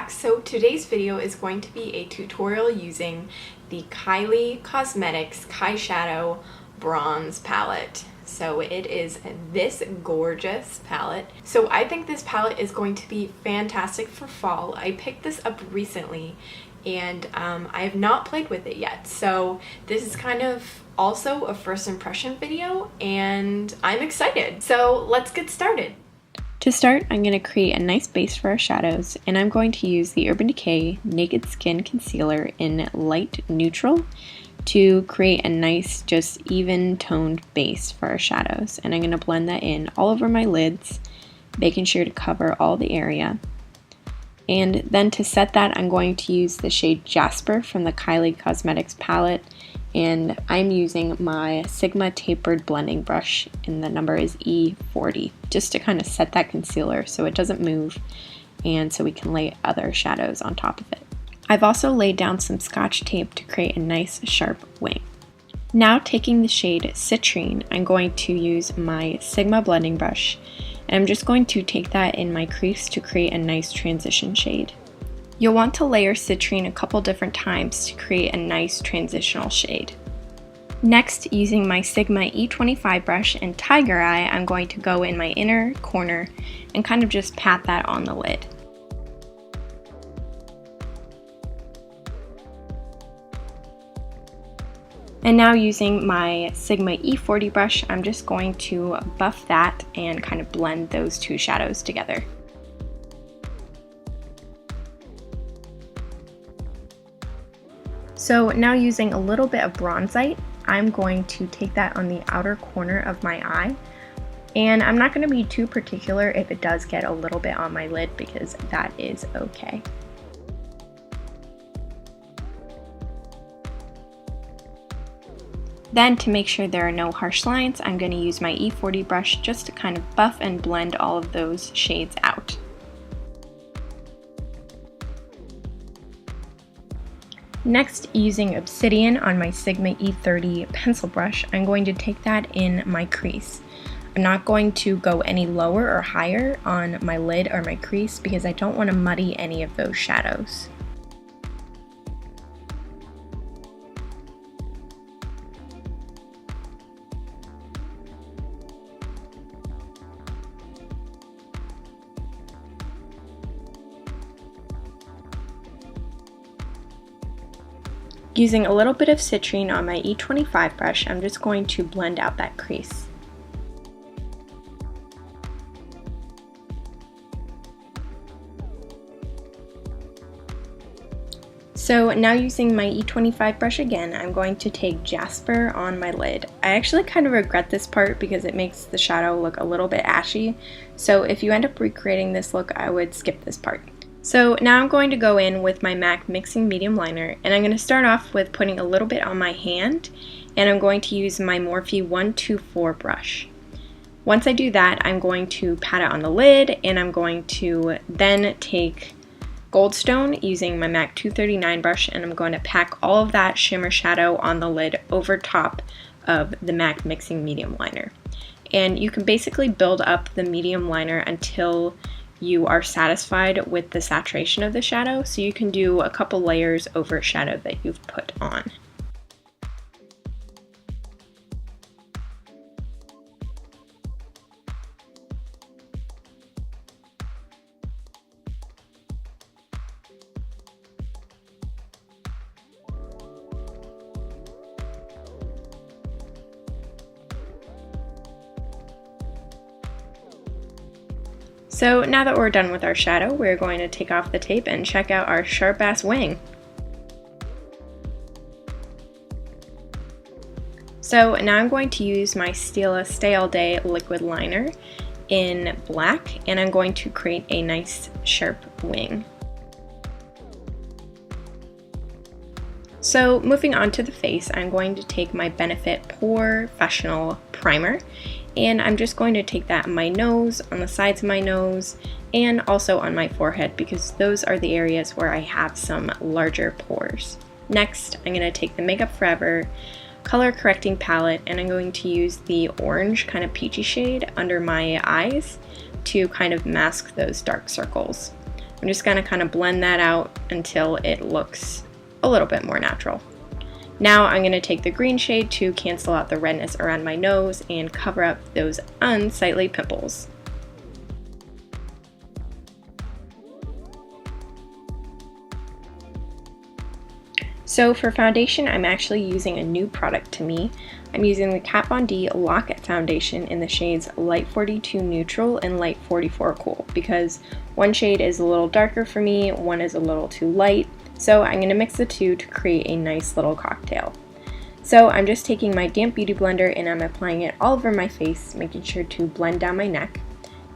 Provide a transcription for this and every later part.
back. So today's video is going to be a tutorial using the Kylie Cosmetics Kyshadow Bronze Palette. So it is this gorgeous palette. So I think this palette is going to be fantastic for fall. I picked this up recently and I have not played with it yet. So this is kind of also a first impression video and I'm excited. So let's get started. To start, I'm going to create a nice base for our shadows, and I'm going to use the Urban Decay Naked Skin Concealer in Light Neutral to create a nice, just even toned base for our shadows. And I'm going to blend that in all over my lids, making sure to cover all the area. And then to set that, I'm going to use the shade Jasper from the Kylie Cosmetics palette, and I'm using my Sigma tapered blending brush, and the number is E40, just to kind of set that concealer so it doesn't move and so we can lay other shadows on top of it. I've also laid down some Scotch tape to create a nice sharp wing. Now, taking the shade Citrine, I'm going to use my Sigma blending brush, and I'm just going to take that in my crease to create a nice transition shade. You'll want to layer Citrine a couple different times to create a nice transitional shade. Next, using my Sigma E25 brush and Tiger Eye, I'm going to go in my inner corner and kind of just pat that on the lid. And now, using my Sigma E40 brush, I'm just going to buff that and kind of blend those two shadows together. So now, using a little bit of bronzite, I'm going to take that on the outer corner of my eye. And I'm not going to be too particular if it does get a little bit on my lid, because that is okay. Then, to make sure there are no harsh lines, I'm going to use my E40 brush just to kind of buff and blend all of those shades out. Next, using Obsidian on my Sigma E30 pencil brush, I'm going to take that in my crease. I'm not going to go any lower or higher on my lid or my crease because I don't want to muddy any of those shadows. Using a little bit of Citrine on my E25 brush, I'm just going to blend out that crease. So now, using my E25 brush again, I'm going to take Jasper on my lid. I actually kind of regret this part because it makes the shadow look a little bit ashy, so if you end up recreating this look, I would skip this part. So now I'm going to go in with my MAC Mixing Medium Liner, and I'm going to start off with putting a little bit on my hand, and I'm going to use my Morphe M124 brush. Once I do that, I'm going to pat it on the lid, and I'm going to then take Goldstone using my MAC 239 brush, and I'm going to pack all of that shimmer shadow on the lid over top of the MAC Mixing Medium Liner. And you can basically build up the medium liner until you are satisfied with the saturation of the shadow, so you can do a couple layers over shadow that you've put on. So now that we're done with our shadow, we're going to take off the tape and check out our sharp ass wing. So now I'm going to use my Stila Stay All Day liquid liner in black, and I'm going to create a nice sharp wing. So moving on to the face, I'm going to take my Benefit Porefessional primer, and I'm just going to take that on my nose, on the sides of my nose, and also on my forehead, because those are the areas where I have some larger pores. Next, I'm going to take the Makeup Forever color correcting palette, and I'm going to use the orange kind of peachy shade under my eyes to kind of mask those dark circles. I'm I'm just going to kind of blend that out until it looks a little bit more natural. Now I'm going to take the green shade to cancel out the redness around my nose and cover up those unsightly pimples. So for foundation, I'm actually using a new product to me. I'm using the Kat Von D Lock Foundation in the shades Light 42 Neutral and Light 44 Cool, because one shade is a little darker for me, one is a little too light, so I'm going to mix the two to create a nice little cocktail. So I'm just taking my damp beauty blender and I'm applying it all over my face, making sure to blend down my neck.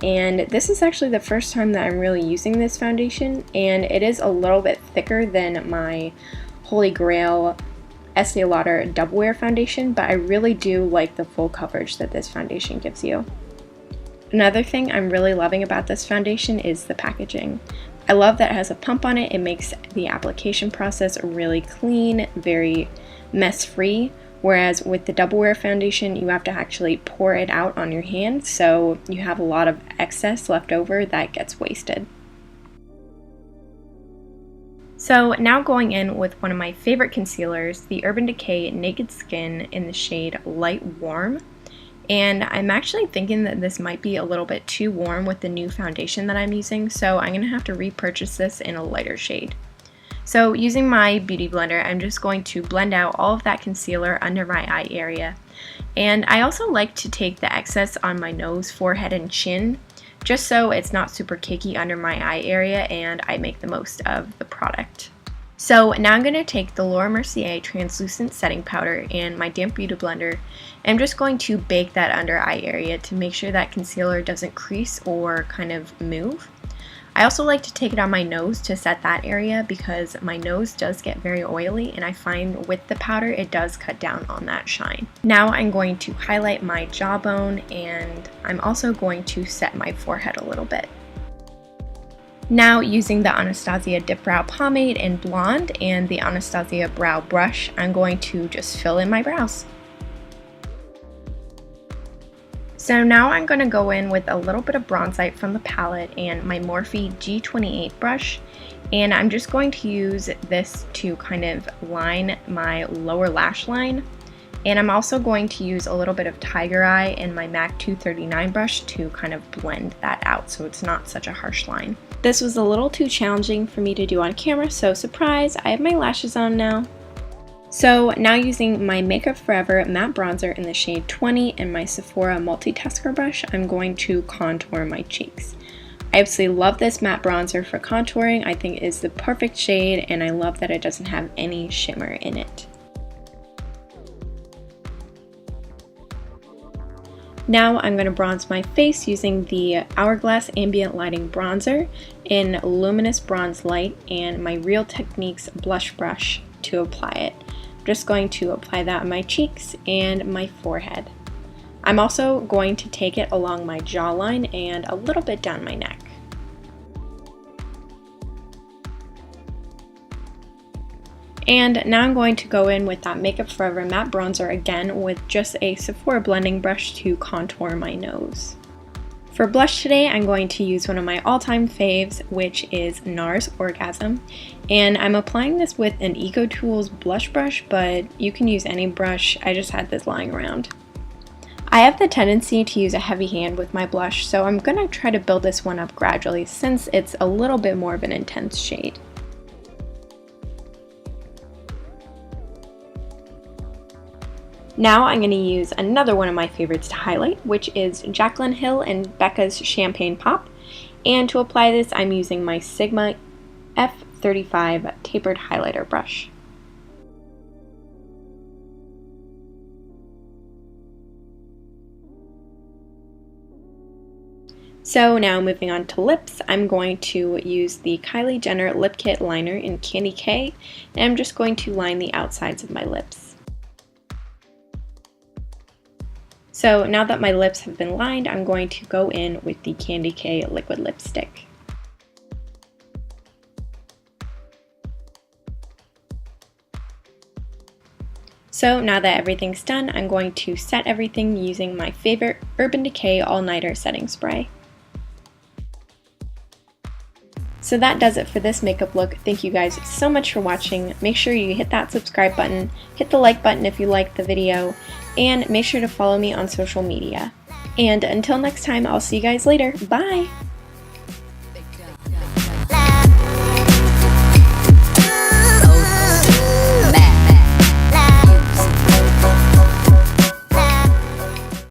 And this is actually the first time that I'm really using this foundation, and it is a little bit thicker than my Holy Grail Estee Lauder Double Wear foundation, but I really do like the full coverage that this foundation gives you. Another thing I'm really loving about this foundation is the packaging. I love that it has a pump on it. It makes the application process really clean, very mess-free, whereas with the Double Wear foundation you have to actually pour it out on your hand, so you have a lot of excess left over that gets wasted. So now going in with one of my favorite concealers, the Urban Decay Naked Skin in the shade Light Warm. And I'm actually thinking that this might be a little bit too warm with the new foundation that I'm using, so I'm going to have to repurchase this in a lighter shade. So using my beauty blender, I'm just going to blend out all of that concealer under my eye area. And I also like to take the excess on my nose, forehead, and chin, just so it's not super cakey under my eye area and I make the most of the product. So now I'm going to take the Mercier translucent setting powder and my damp beauty blender, and I'm just going to bake that under eye area to make sure that concealer doesn't crease or kind of move. I also like to take it on my nose to set that area because my nose does get very oily, and I find with the powder it does cut down on that shine. Now I'm going to highlight my jawbone, and I'm also going to set my forehead a little bit. Now using the Anastasia Dip Brow Pomade in Blonde and the Anastasia Brow Brush, I'm going to just fill in my brows. So now I'm going to go in with a little bit of bronzite from the palette and my Morphe G28 brush, and I'm just going to use this to kind of line my lower lash line, and I'm also going to use a little bit of Tiger Eye and my MAC 239 brush to kind of blend that out so it's not such a harsh line. This was a little too challenging for me to do on camera, so surprise, I have my lashes on now. So now using my Makeup Forever matte bronzer in the shade 20 and my Sephora Multitasker brush, I'm going to contour my cheeks. I absolutely love this matte bronzer for contouring. I think it is the perfect shade, and I love that it doesn't have any shimmer in it. Now I'm going to bronze my face using the Hourglass Ambient Lighting Bronzer in Luminous Bronze Light and my Real Techniques blush brush to apply it. I'm just going to apply that on my cheeks and my forehead. I'm also going to take it along my jawline and a little bit down my neck. And now I'm going to go in with that Makeup Forever matte bronzer again with just a Sephora blending brush to contour my nose. For blush today, I'm going to use one of my all-time faves, which is Nars Orgasm. And I'm applying this with an EcoTools blush brush, but you can use any brush. I just had this lying around. I have the tendency to use a heavy hand with my blush, so I'm going to try to build this one up gradually since it's a little bit more of an intense shade. Now I'm going to use another one of my favorites to highlight, which is Jaclyn Hill and Becca's Champagne Pop. And to apply this, I'm using my Sigma F35 tapered highlighter brush. So now moving on to lips, I'm going to use the Kylie Jenner Lip Kit liner in Candy K, and I'm just going to line the outsides of my lips. So now that my lips have been lined, I'm going to go in with the Candy K liquid lipstick. So now that everything's done, I'm going to set everything using my favorite Urban Decay All Nighter setting spray. So that does it for this makeup look. Thank you guys so much for watching. Make sure you hit that subscribe button, hit the like button if you liked the video, and make sure to follow me on social media. And until next time, I'll see you guys later. Bye!